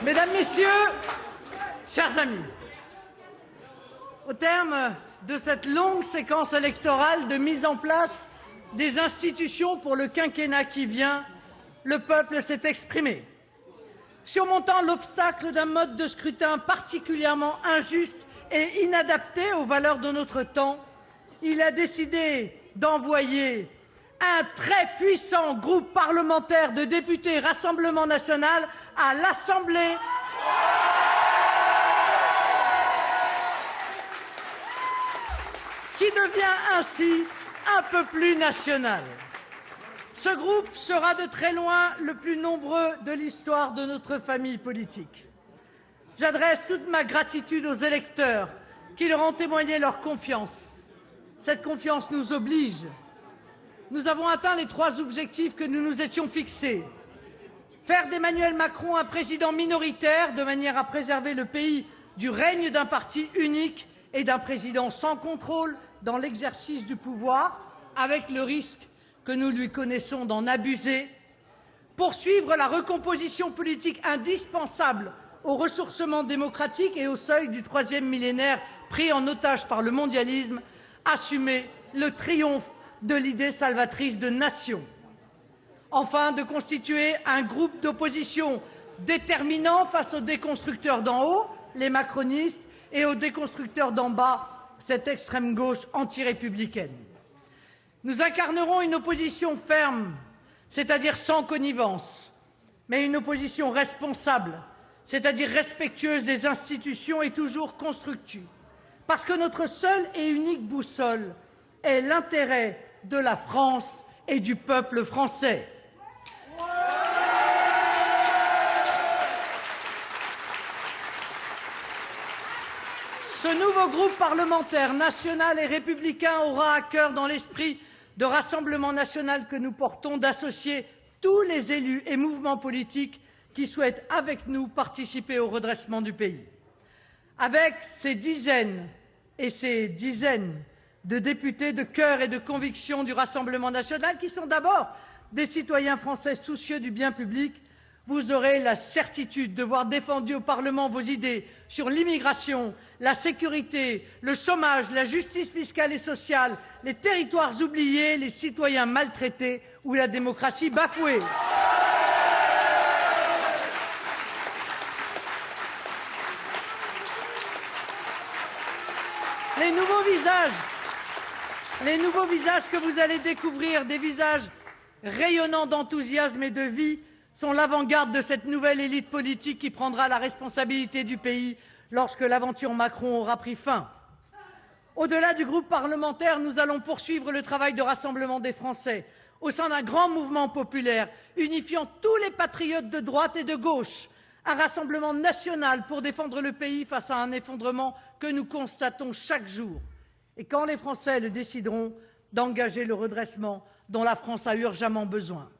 Mesdames, Messieurs, chers amis, au terme de cette longue séquence électorale de mise en place des institutions pour le quinquennat qui vient, le peuple s'est exprimé. Surmontant l'obstacle d'un mode de scrutin particulièrement injuste et inadapté aux valeurs de notre temps, il a décidé d'envoyer un très puissant groupe parlementaire de députés Rassemblement national à l'Assemblée qui devient ainsi un peu plus national. Ce groupe sera de très loin le plus nombreux de l'histoire de notre famille politique. J'adresse toute ma gratitude aux électeurs qui leur ont témoigné leur confiance. Cette confiance nous oblige. Nous avons atteint les 3 objectifs que nous nous étions fixés. Faire d'Emmanuel Macron un président minoritaire de manière à préserver le pays du règne d'un parti unique et d'un président sans contrôle dans l'exercice du pouvoir, avec le risque que nous lui connaissons d'en abuser. Poursuivre la recomposition politique indispensable au ressourcement démocratique et au seuil du 3e millénaire pris en otage par le mondialisme. Assumer le triomphe de l'idée salvatrice de nation. Enfin, de constituer un groupe d'opposition déterminant face aux déconstructeurs d'en haut, les macronistes, et aux déconstructeurs d'en bas, cette extrême gauche antirépublicaine. Nous incarnerons une opposition ferme, c'est-à-dire sans connivence, mais une opposition responsable, c'est-à-dire respectueuse des institutions et toujours constructive. Parce que notre seule et unique boussole est l'intérêt de la France et du peuple français. Ce nouveau groupe parlementaire national et républicain aura à cœur, dans l'esprit de Rassemblement national que nous portons, d'associer tous les élus et mouvements politiques qui souhaitent, avec nous, participer au redressement du pays. Avec ces dizaines et ces dizaines de députés de cœur et de conviction du Rassemblement national, qui sont d'abord des citoyens français soucieux du bien public, vous aurez la certitude de voir défendues au Parlement vos idées sur l'immigration, la sécurité, le chômage, la justice fiscale et sociale, les territoires oubliés, les citoyens maltraités ou la démocratie bafouée. Les nouveaux visages que vous allez découvrir, des visages rayonnants d'enthousiasme et de vie, sont l'avant-garde de cette nouvelle élite politique qui prendra la responsabilité du pays lorsque l'aventure Macron aura pris fin. Au-delà du groupe parlementaire, nous allons poursuivre le travail de rassemblement des Français au sein d'un grand mouvement populaire unifiant tous les patriotes de droite et de gauche, un rassemblement national pour défendre le pays face à un effondrement que nous constatons chaque jour. Et quand les Français le décideront, d'engager le redressement dont la France a urgemment besoin.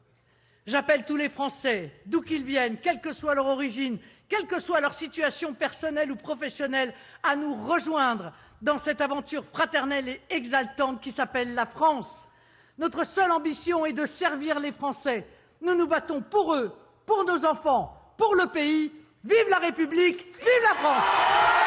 J'appelle tous les Français, d'où qu'ils viennent, quelle que soit leur origine, quelle que soit leur situation personnelle ou professionnelle, à nous rejoindre dans cette aventure fraternelle et exaltante qui s'appelle la France. Notre seule ambition est de servir les Français. Nous nous battons pour eux, pour nos enfants, pour le pays. Vive la République, vive la France!